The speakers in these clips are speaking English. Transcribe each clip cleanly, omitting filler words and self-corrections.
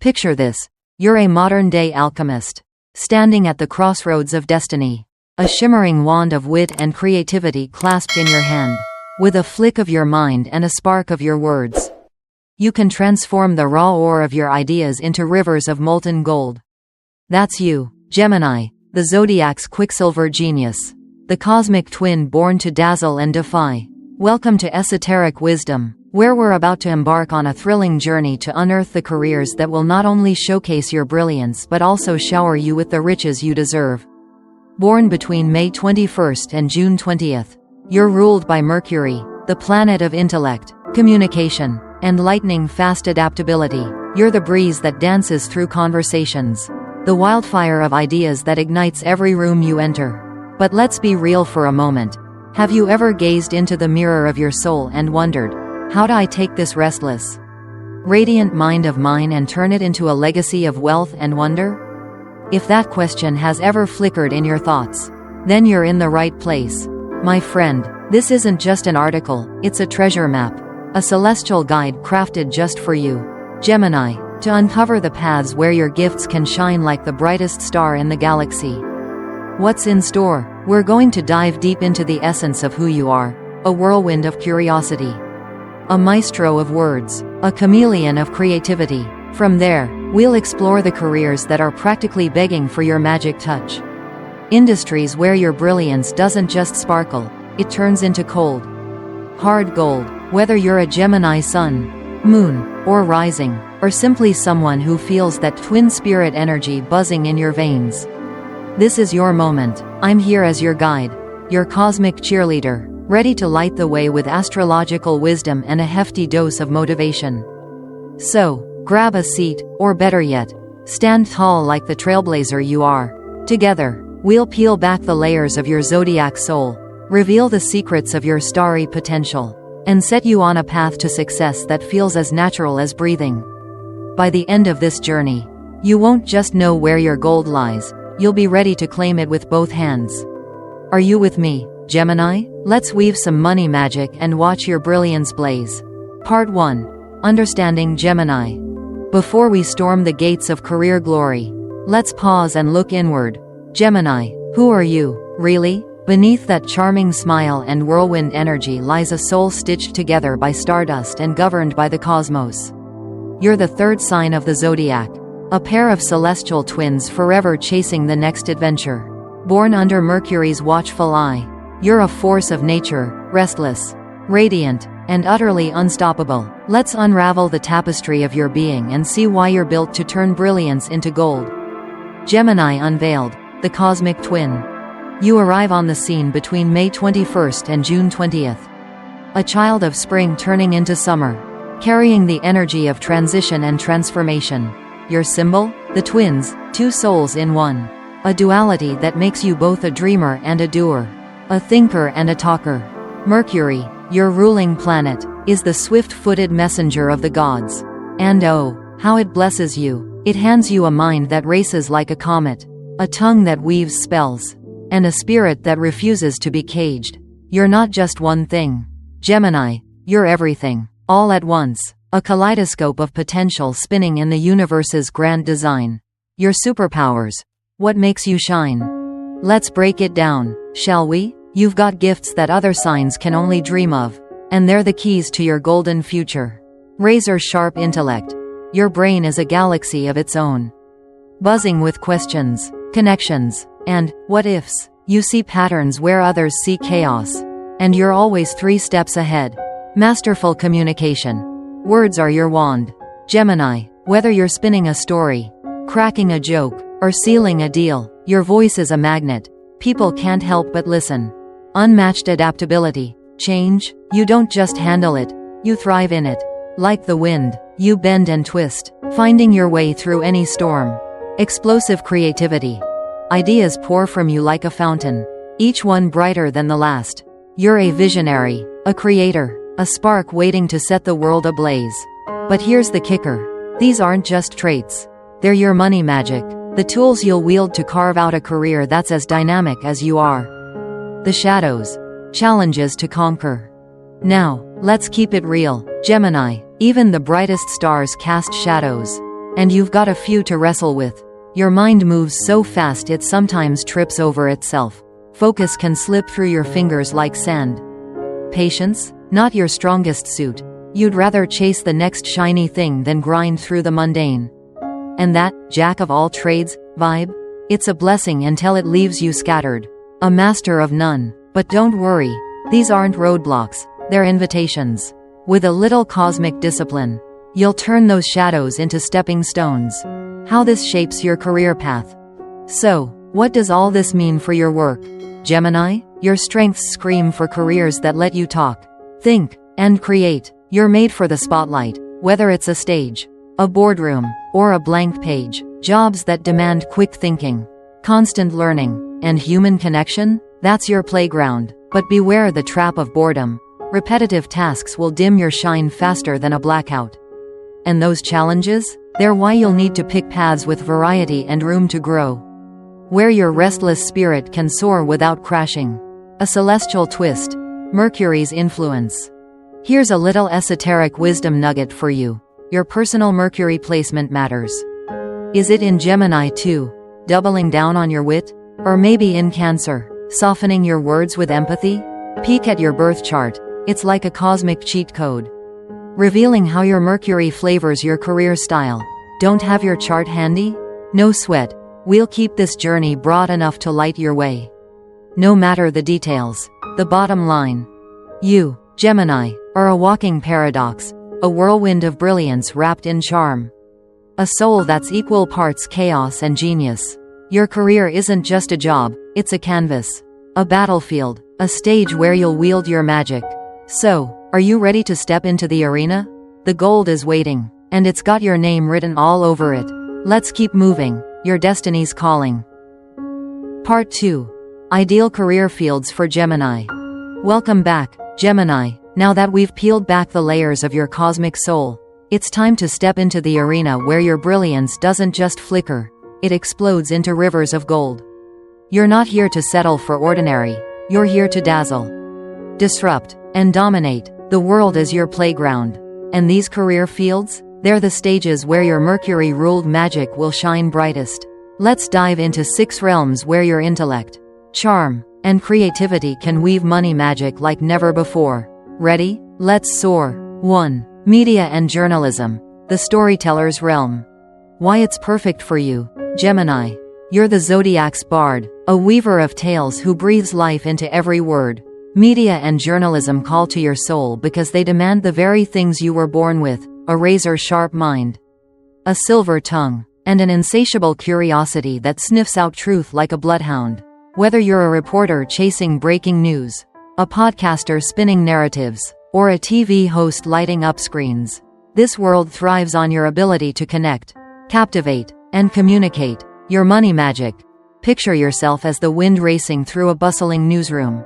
Picture this. You're a modern-day alchemist, standing at the crossroads of destiny. A shimmering wand of wit and creativity clasped in your hand. With a flick of your mind and a spark of your words, you can transform the raw ore of your ideas into rivers of molten gold. That's you, Gemini, the Zodiac's quicksilver genius. The cosmic twin born to dazzle and defy. Welcome to Esoteric Wisdom, where we're about to embark on a thrilling journey to unearth the careers that will not only showcase your brilliance but also shower you with the riches you deserve. Born between May 21st and June 20th, you're ruled by Mercury, the planet of intellect, communication, and lightning-fast adaptability. You're the breeze that dances through conversations, the wildfire of ideas that ignites every room you enter. But let's be real for a moment. Have you ever gazed into the mirror of your soul and wondered, how do I take this restless, radiant mind of mine and turn it into a legacy of wealth and wonder? If that question has ever flickered in your thoughts, then you're in the right place. My friend, this isn't just an article, it's a treasure map. A celestial guide crafted just for you, Gemini, to uncover the paths where your gifts can shine like the brightest star in the galaxy. What's in store? We're going to dive deep into the essence of who you are, a whirlwind of curiosity, a maestro of words, a chameleon of creativity. From there, we'll explore the careers that are practically begging for your magic touch. Industries where your brilliance doesn't just sparkle, it turns into cold, hard gold. Whether you're a Gemini sun, moon, or rising, or simply someone who feels that twin spirit energy buzzing in your veins, this is your moment. I'm here as your guide, your cosmic cheerleader, ready to light the way with astrological wisdom and a hefty dose of motivation. So, grab a seat, or better yet, stand tall like the trailblazer you are. Together, we'll peel back the layers of your zodiac soul, reveal the secrets of your starry potential, and set you on a path to success that feels as natural as breathing. By the end of this journey, you won't just know where your gold lies, you'll be ready to claim it with both hands. Are you with me, Gemini? Let's weave some money magic and watch your brilliance blaze. Part 1. Understanding Gemini. Before we storm the gates of career glory, let's pause and look inward. Gemini, who are you, really? Beneath that charming smile and whirlwind energy lies a soul stitched together by stardust and governed by the cosmos. You're the third sign of the zodiac, a pair of celestial twins forever chasing the next adventure. Born under Mercury's watchful eye, you're a force of nature, restless, radiant, and utterly unstoppable. Let's unravel the tapestry of your being and see why you're built to turn brilliance into gold. Gemini unveiled, the cosmic twin. You arrive on the scene between May 21st and June 20th. A child of spring turning into summer, carrying the energy of transition and transformation. Your symbol? The twins, two souls in one. A duality that makes you both a dreamer and a doer, a thinker and a talker. Mercury, your ruling planet, is the swift-footed messenger of the gods. And oh, how it blesses you. It hands you a mind that races like a comet, a tongue that weaves spells, and a spirit that refuses to be caged. You're not just one thing, Gemini, you're everything, all at once, a kaleidoscope of potential spinning in the universe's grand design. Your superpowers. What makes you shine? Let's break it down, shall we? You've got gifts that other signs can only dream of, and they're the keys to your golden future. Razor-sharp intellect. Your brain is a galaxy of its own, buzzing with questions, connections, and what-ifs. You see patterns where others see chaos, and you're always 3 steps ahead. Masterful communication. Words are your wand, Gemini. Whether you're spinning a story, cracking a joke, or sealing a deal, your voice is a magnet. People can't help but listen. Unmatched adaptability. Change, you don't just handle it, you thrive in it. Like the wind, you bend and twist, finding your way through any storm. Explosive creativity. Ideas pour from you like a fountain, each one brighter than the last. You're a visionary, a creator, a spark waiting to set the world ablaze. But here's the kicker. These aren't just traits. They're your money magic, the tools you'll wield to carve out a career that's as dynamic as you are. The shadows. Challenges to conquer. Now, let's keep it real, Gemini. Even the brightest stars cast shadows. And you've got a few to wrestle with. Your mind moves so fast it sometimes trips over itself. Focus can slip through your fingers like sand. Patience? Not your strongest suit. You'd rather chase the next shiny thing than grind through the mundane. And that jack of all trades vibe? It's a blessing until it leaves you scattered. A master of none. But don't worry. These aren't roadblocks. They're invitations. With a little cosmic discipline, you'll turn those shadows into stepping stones. How this shapes your career path. So, what does all this mean for your work? Gemini, your strengths scream for careers that let you talk, think, and create. You're made for the spotlight, whether it's a stage, a boardroom, or a blank page. Jobs that demand quick thinking, constant learning, and human connection, that's your playground. But beware the trap of boredom. Repetitive tasks will dim your shine faster than a blackout. And those challenges? They're why you'll need to pick paths with variety and room to grow. Where your restless spirit can soar without crashing. A celestial twist. Mercury's influence. Here's a little esoteric wisdom nugget for you. Your personal Mercury placement matters. Is it in Gemini too, doubling down on your wit? Or maybe in Cancer, softening your words with empathy? Peek at your birth chart. It's like a cosmic cheat code, revealing how your Mercury flavors your career style. Don't have your chart handy? No sweat. We'll keep this journey broad enough to light your way. No matter the details. The bottom line. You, Gemini, are a walking paradox, a whirlwind of brilliance wrapped in charm. A soul that's equal parts chaos and genius. Your career isn't just a job, it's a canvas. A battlefield, a stage where you'll wield your magic. So, are you ready to step into the arena? The gold is waiting, and it's got your name written all over it. Let's keep moving, your destiny's calling. Part 2. Ideal career fields for Gemini. Welcome back, Gemini. Now that we've peeled back the layers of your cosmic soul, it's time to step into the arena where your brilliance doesn't just flicker, it explodes into rivers of gold. You're not here to settle for ordinary, you're here to dazzle, disrupt, and dominate. The world is your playground. And these career fields? They're the stages where your Mercury-ruled magic will shine brightest. Let's dive into 6 realms where your intellect, charm, and creativity can weave money magic like never before. Ready? Let's soar. 1. Media and journalism. The storyteller's realm. Why it's perfect for you, Gemini. You're the Zodiac's bard, a weaver of tales who breathes life into every word. Media and journalism call to your soul because they demand the very things you were born with: a razor-sharp mind, a silver tongue, and an insatiable curiosity that sniffs out truth like a bloodhound. Whether you're a reporter chasing breaking news, a podcaster spinning narratives, or a TV host lighting up screens, this world thrives on your ability to connect, captivate, and communicate. Your money magic. Picture yourself as the wind racing through a bustling newsroom,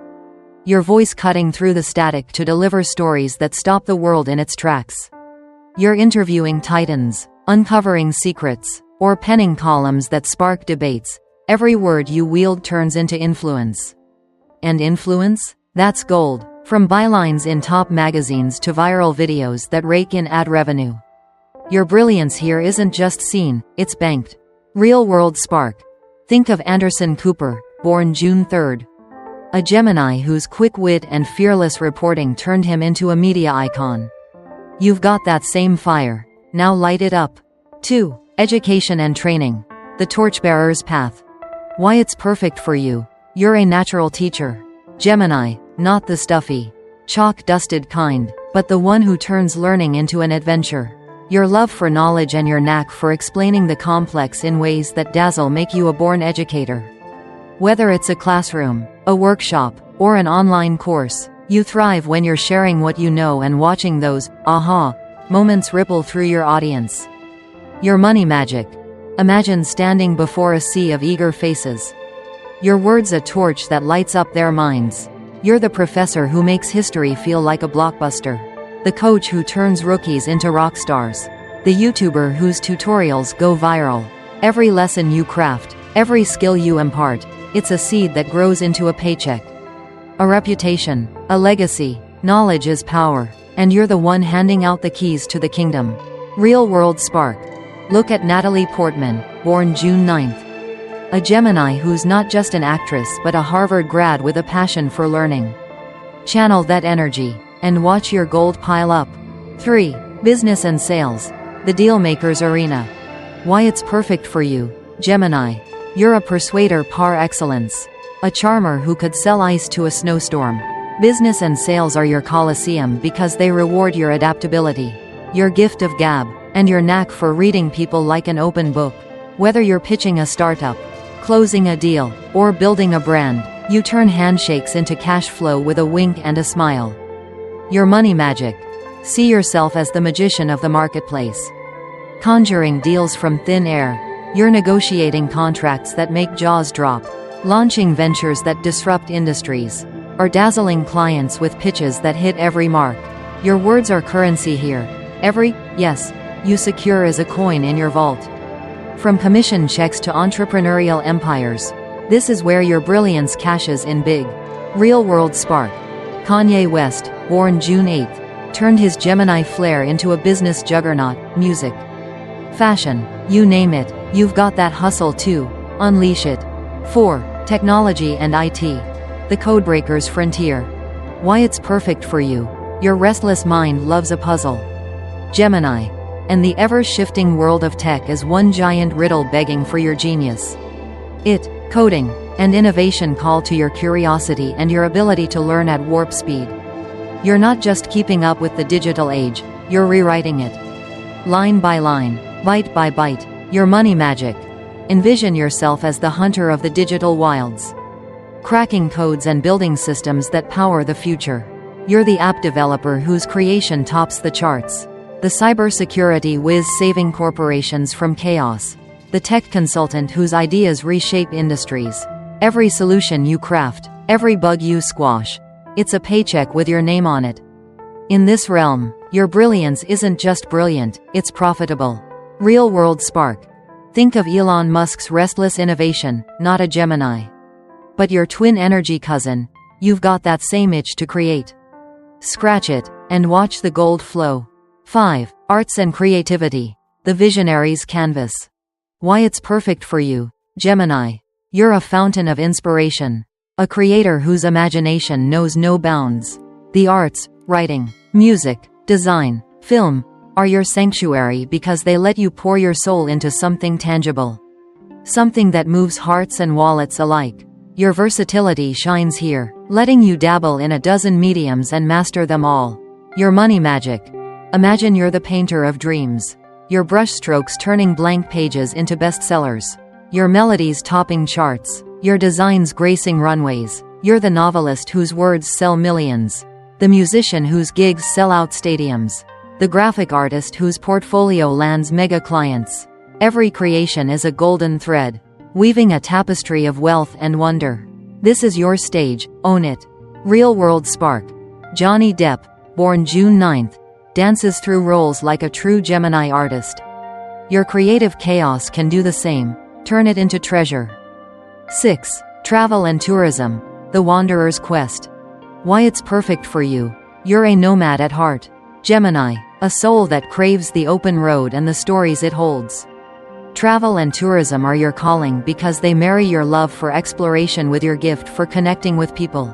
your voice cutting through the static to deliver stories that stop the world in its tracks. You're interviewing titans, uncovering secrets, or penning columns that spark debates. Every word you wield turns into influence. And influence? That's gold. From bylines in top magazines to viral videos that rake in ad revenue. Your brilliance here isn't just seen, it's banked. Real-world spark. Think of Anderson Cooper, born June 3rd. A Gemini whose quick wit and fearless reporting turned him into a media icon. You've got that same fire. Now light it up. 2. Education and training. The torchbearer's path. Why it's perfect for you. You're a natural teacher, Gemini, not the stuffy, chalk-dusted kind, but the one who turns learning into an adventure. Your love for knowledge and your knack for explaining the complex in ways that dazzle make you a born educator. Whether it's a classroom, a workshop, or an online course, you thrive when you're sharing what you know and watching those aha moments ripple through your audience. Your money magic. Imagine standing before a sea of eager faces. Your words a torch that lights up their minds. You're the professor who makes history feel like a blockbuster. The coach who turns rookies into rock stars. The YouTuber whose tutorials go viral. Every lesson you craft, every skill you impart, it's a seed that grows into a paycheck. A reputation, a legacy. Knowledge is power, and you're the one handing out the keys to the kingdom. Real-world spark. Look at Natalie Portman, born June 9th. A Gemini who's not just an actress but a Harvard grad with a passion for learning. Channel that energy, and watch your gold pile up. 3. Business and sales. The dealmaker's arena. Why it's perfect for you, Gemini. You're a persuader par excellence. A charmer who could sell ice to a snowstorm. Business and sales are your coliseum because they reward your adaptability, your gift of gab, and your knack for reading people like an open book. Whether you're pitching a startup, closing a deal, or building a brand, you turn handshakes into cash flow with a wink and a smile. Your money magic. See yourself as the magician of the marketplace. Conjuring deals from thin air. You're negotiating contracts that make jaws drop, launching ventures that disrupt industries, or dazzling clients with pitches that hit every mark. Your words are currency here. Every yes you secure is a coin in your vault. From commission checks to entrepreneurial empires, this is where your brilliance cashes in big. Real-world spark. Kanye West, born June 8th, turned his Gemini flair into a business juggernaut. Music, fashion, you name it, you've got that hustle too. Unleash it. 4. Technology and IT. The codebreaker's frontier. Why it's perfect for you. Your restless mind loves a puzzle, Gemini. And the ever-shifting world of tech is one giant riddle begging for your genius. Coding, and innovation call to your curiosity and your ability to learn at warp speed. You're not just keeping up with the digital age, you're rewriting it. Line by line, byte by byte, your money magic. Envision yourself as the hunter of the digital wilds, cracking codes and building systems that power the future. You're the app developer whose creation tops the charts. The cybersecurity whiz saving corporations from chaos. The tech consultant whose ideas reshape industries. Every solution you craft, every bug you squash, it's a paycheck with your name on it. In this realm, your brilliance isn't just brilliant, it's profitable. Real-world spark. Think of Elon Musk's restless innovation, not a Gemini, but your twin energy cousin. You've got that same itch to create. Scratch it, and watch the gold flow. 5. Arts and creativity. The visionary's canvas. Why it's perfect for you, Gemini. You're a fountain of inspiration, a creator whose imagination knows no bounds. The arts, writing, music, design, film, are your sanctuary because they let you pour your soul into something tangible, something that moves hearts and wallets alike. Your versatility shines here, letting you dabble in a dozen mediums and master them all. Your money magic. Imagine you're the painter of dreams, your brushstrokes turning blank pages into bestsellers, your melodies topping charts, your designs gracing runways. You're the novelist whose words sell millions, the musician whose gigs sell out stadiums, the graphic artist whose portfolio lands mega clients. Every creation is a golden thread, weaving a tapestry of wealth and wonder. This is your stage, own it. Real-world spark. Johnny Depp, born June 9th, dances through roles like a true Gemini artist. Your creative chaos can do the same, turn it into treasure. 6. Travel and tourism. The wanderer's quest. Why it's perfect for you. You're a nomad at heart, Gemini, a soul that craves the open road and the stories it holds. Travel and tourism are your calling because they marry your love for exploration with your gift for connecting with people.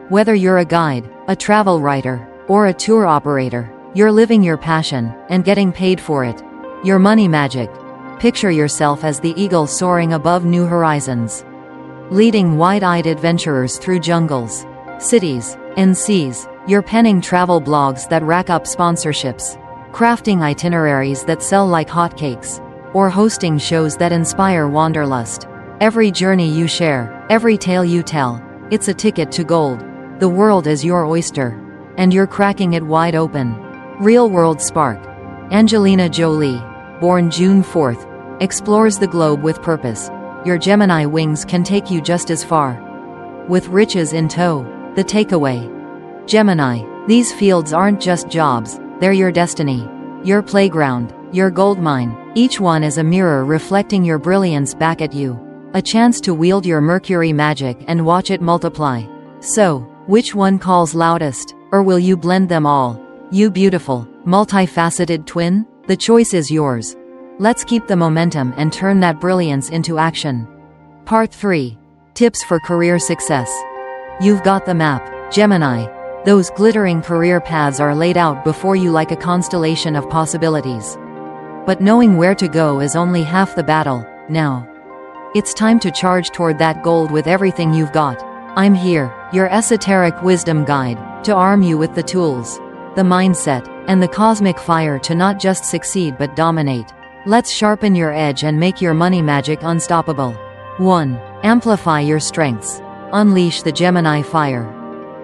Whether you're a guide, a travel writer, or a tour operator, you're living your passion, and getting paid for it. Your money magic. Picture yourself as the eagle soaring above new horizons, leading wide-eyed adventurers through jungles, cities, and seas. You're penning travel blogs that rack up sponsorships, crafting itineraries that sell like hotcakes, or hosting shows that inspire wanderlust. Every journey you share, every tale you tell, it's a ticket to gold. The world is your oyster, and you're cracking it wide open. Real-world spark. Angelina Jolie, born June 4th, explores the globe with purpose. Your Gemini wings can take you just as far, with riches in tow. The takeaway. Gemini, these fields aren't just jobs, they're your destiny, your playground, your goldmine. Each one is a mirror reflecting your brilliance back at you, a chance to wield your Mercury magic and watch it multiply. So, which one calls loudest, or will you blend them all? You beautiful, multifaceted twin, the choice is yours. Let's keep the momentum and turn that brilliance into action. Part 3. Tips for career success. You've got the map, Gemini. Those glittering career paths are laid out before you like a constellation of possibilities. But knowing where to go is only half the battle. Now, it's time to charge toward that gold with everything you've got. I'm here, your esoteric wisdom guide, to arm you with the tools, the mindset, and the cosmic fire to not just succeed but dominate. Let's sharpen your edge and make your money magic unstoppable. 1. Amplify your strengths. Unleash the Gemini fire.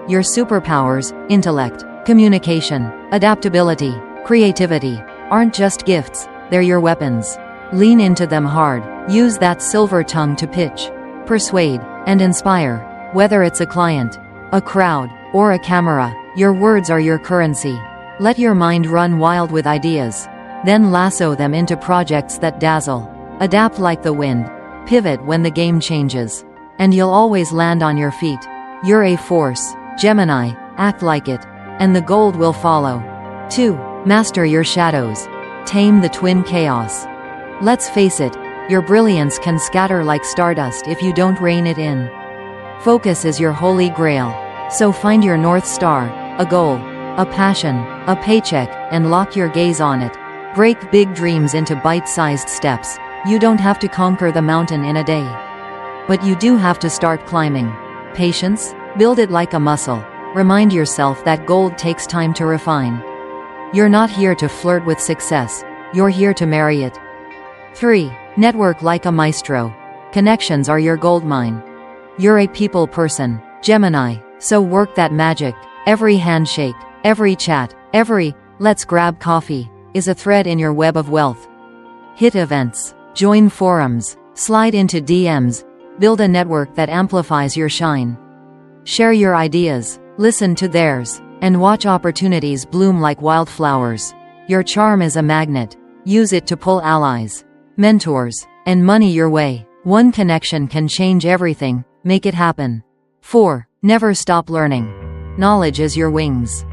Your superpowers, intellect, communication, adaptability, creativity, aren't just gifts, they're your weapons. Lean into them hard. Use that silver tongue to pitch, persuade, and inspire. Whether it's a client, a crowd, or a camera, your words are your currency. Let your mind run wild with ideas. Then lasso them into projects that dazzle. Adapt like the wind. Pivot when the game changes. And you'll always land on your feet. You're a force, Gemini, act like it, and the gold will follow. 2. Master your shadows. Tame the twin chaos. Let's face it, your brilliance can scatter like stardust if you don't rein it in. Focus is your holy grail. So find your North Star, a goal, a passion, a paycheck, and lock your gaze on it. Break big dreams into bite-sized steps. You don't have to conquer the mountain in a day. But you do have to start climbing. Patience? Build it like a muscle. Remind yourself that gold takes time to refine. You're not here to flirt with success. You're here to marry it. 3. Network like a maestro. Connections are your goldmine. You're a people person, Gemini, so work that magic. Every handshake, every chat, every "let's grab coffee" is a thread in your web of wealth. Hit events, join forums, slide into DMs, build a network that amplifies your shine. Share your ideas, listen to theirs, and watch opportunities bloom like wildflowers. Your charm is a magnet. Use it to pull allies, mentors, and money your way. One connection can change everything. Make it happen. 4. Never stop learning. Knowledge is your wings.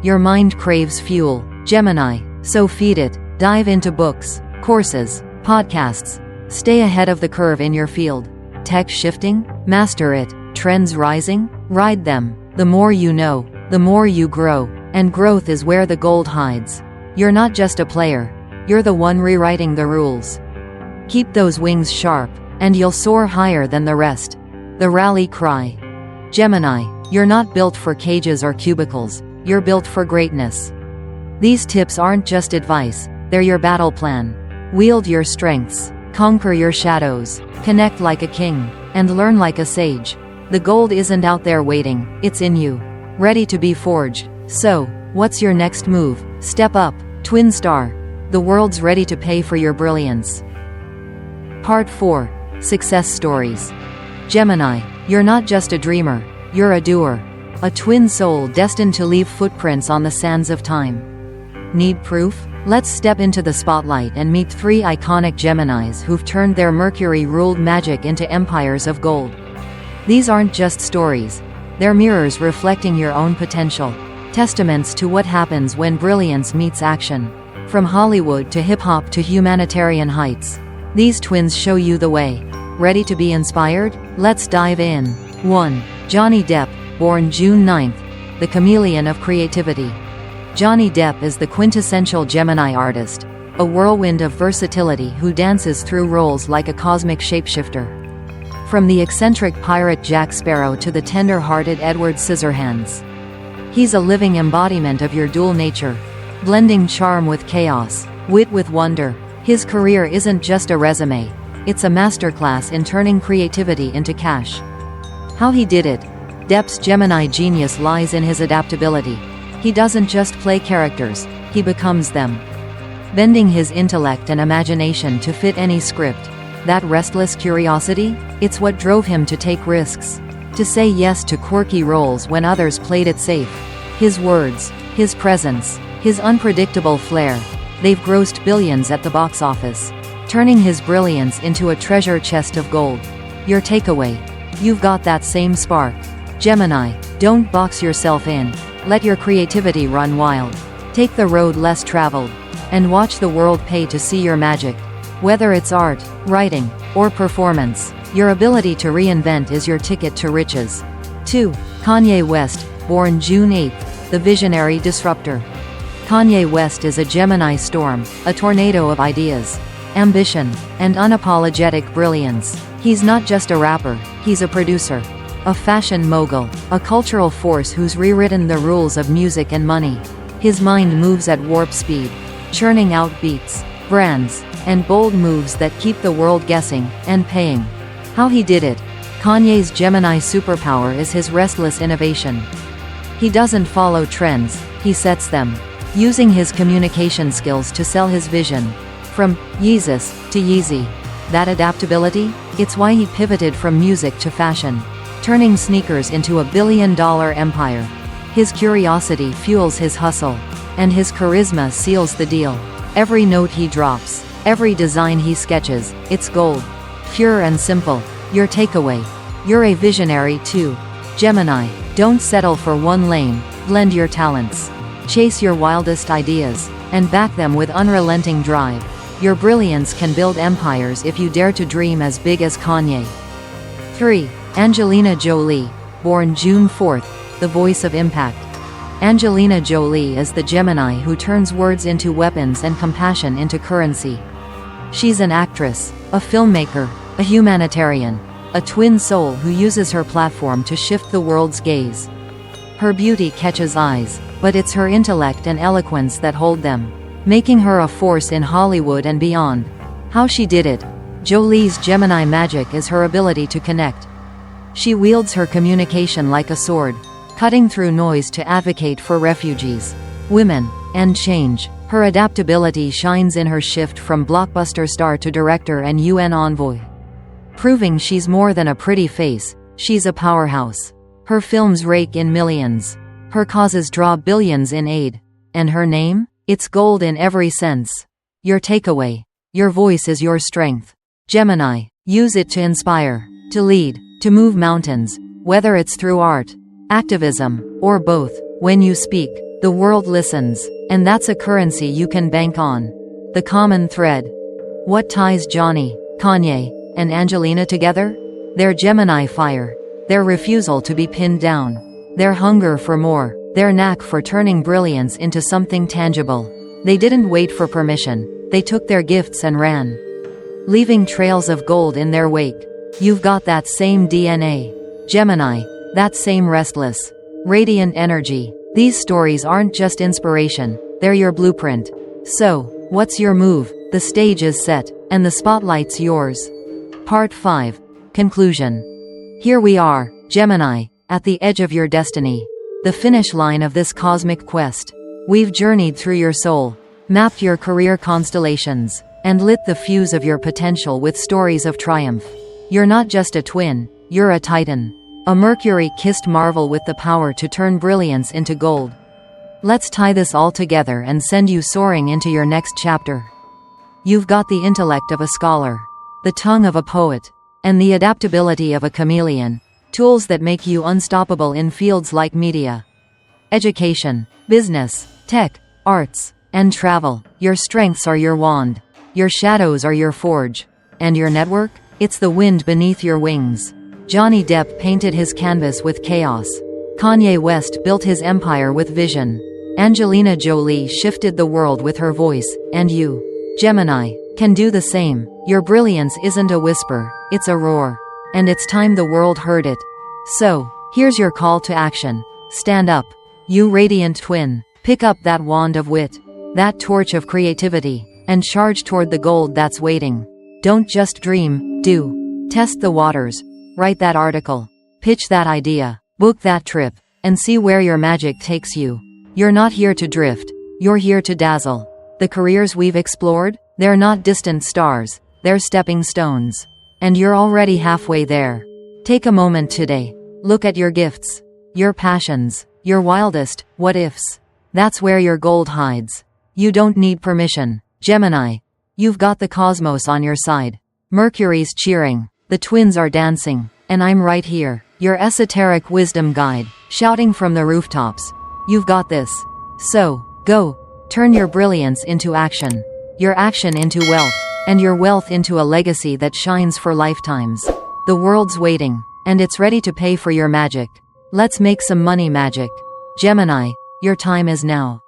Your mind craves fuel, Gemini, so feed it. Dive into books, courses, podcasts. Stay ahead of the curve in your field. Tech shifting? Master it. Trends rising? Ride them. The more you know, the more you grow, and growth is where the gold hides. You're not just a player. You're the one rewriting the rules. Keep those wings sharp, and you'll soar higher than the rest. The rally cry. Gemini, you're not built for cages or cubicles. You're built for greatness. These tips aren't just advice, they're your battle plan. Wield your strengths, conquer your shadows, connect like a king, and learn like a sage. The gold isn't out there waiting, it's in you, ready to be forged. So, what's your next move? Step up, twin star. The world's ready to pay for your brilliance. Part 4. Success stories. Gemini, you're not just a dreamer, you're a doer. A twin soul destined to leave footprints on the sands of time. Need proof? Let's step into the spotlight and meet 3 iconic Geminis who've turned their Mercury-ruled magic into empires of gold. These aren't just stories. They're mirrors reflecting your own potential. Testaments to what happens when brilliance meets action. From Hollywood to hip-hop to humanitarian heights. These twins show you the way. Ready to be inspired? Let's dive in. 1. Johnny Depp, born June 9th, the chameleon of creativity. Johnny Depp is the quintessential Gemini artist, a whirlwind of versatility who dances through roles like a cosmic shapeshifter. From the eccentric pirate Jack Sparrow to the tender-hearted Edward Scissorhands. He's a living embodiment of your dual nature, blending charm with chaos, wit with wonder. His career isn't just a resume, it's a masterclass in turning creativity into cash. How he did it? Depp's Gemini genius lies in his adaptability. He doesn't just play characters, he becomes them. Bending his intellect and imagination to fit any script. That restless curiosity? It's what drove him to take risks. To say yes to quirky roles when others played it safe. His words, his presence, his unpredictable flair. They've grossed billions at the box office, turning his brilliance into a treasure chest of gold. Your takeaway? You've got that same spark. Gemini, don't box yourself in. Let your creativity run wild. Take the road less traveled, and watch the world pay to see your magic. Whether it's art, writing, or performance, your ability to reinvent is your ticket to riches. 2. Kanye West, born June 8, the visionary disruptor. Kanye West is a Gemini storm, a tornado of ideas, ambition, and unapologetic brilliance. He's not just a rapper, he's a producer, a fashion mogul, a cultural force who's rewritten the rules of music and money. His mind moves at warp speed, churning out beats, brands, and bold moves that keep the world guessing and paying. How he did it? Kanye's Gemini superpower is his restless innovation. He doesn't follow trends, he sets them, using his communication skills to sell his vision. From Yeezus to Yeezy. That adaptability? It's why he pivoted from music to fashion, turning sneakers into $1 billion empire. His curiosity fuels his hustle, and his charisma seals the deal. Every note he drops, every design he sketches, it's gold. Pure and simple. Your takeaway: you're a visionary too. Gemini, don't settle for one lane, blend your talents. Chase your wildest ideas, and back them with unrelenting drive. Your brilliance can build empires if you dare to dream as big as Kanye. 3. Angelina Jolie, born June 4, the voice of impact. Angelina Jolie is the Gemini who turns words into weapons and compassion into currency. She's an actress, a filmmaker, a humanitarian, a twin soul who uses her platform to shift the world's gaze. Her beauty catches eyes, but it's her intellect and eloquence that hold them, making her a force in Hollywood and beyond. How she did it? Jolie's Gemini magic is her ability to connect. She wields her communication like a sword, cutting through noise to advocate for refugees, women, and change. Her adaptability shines in her shift from blockbuster star to director and UN envoy, proving she's more than a pretty face, she's a powerhouse. Her films rake in millions. Her causes draw billions in aid. And her name? It's gold in every sense. Your takeaway: your voice is your strength. Gemini, use it to inspire, to lead, to move mountains, whether it's through art, activism, or both. When you speak, the world listens, and that's a currency you can bank on. The common thread. What ties Johnny, Kanye, and Angelina together? Their Gemini fire, their refusal to be pinned down, their hunger for more, their knack for turning brilliance into something tangible. They didn't wait for permission, they took their gifts and ran, leaving trails of gold in their wake. You've got that same DNA. Gemini, that same restless, radiant energy. These stories aren't just inspiration, they're your blueprint. So, what's your move? The stage is set, and the spotlight's yours. Part 5. Conclusion. Here we are, Gemini, at the edge of your destiny. The finish line of this cosmic quest. We've journeyed through your soul, mapped your career constellations, and lit the fuse of your potential with stories of triumph. You're not just a twin, you're a titan. A Mercury-kissed marvel with the power to turn brilliance into gold. Let's tie this all together and send you soaring into your next chapter. You've got the intellect of a scholar, the tongue of a poet, and the adaptability of a chameleon, tools that make you unstoppable in fields like media, education, business, tech, arts, and travel. Your strengths are your wand, your shadows are your forge, and your network? It's the wind beneath your wings. Johnny Depp painted his canvas with chaos. Kanye West built his empire with vision. Angelina Jolie shifted the world with her voice, and you, Gemini, can do the same. Your brilliance isn't a whisper, it's a roar. And it's time the world heard it. So, here's your call to action. Stand up, you radiant twin. Pick up that wand of wit, that torch of creativity, and charge toward the gold that's waiting. Don't just dream, do. Test the waters. Write that article. Pitch that idea. Book that trip. And see where your magic takes you. You're not here to drift. You're here to dazzle. The careers we've explored? They're not distant stars. They're stepping stones. And you're already halfway there. Take a moment today. Look at your gifts. Your passions. Your wildest what-ifs. That's where your gold hides. You don't need permission. Gemini. You've got the cosmos on your side. Mercury's cheering. The twins are dancing. And I'm right here. Your esoteric wisdom guide. Shouting from the rooftops. You've got this. So, go. Turn your brilliance into action. Your action into wealth. and your wealth into a legacy that shines for lifetimes. The world's waiting, and it's ready to pay for your magic. Let's make some money magic. Gemini, your time is now.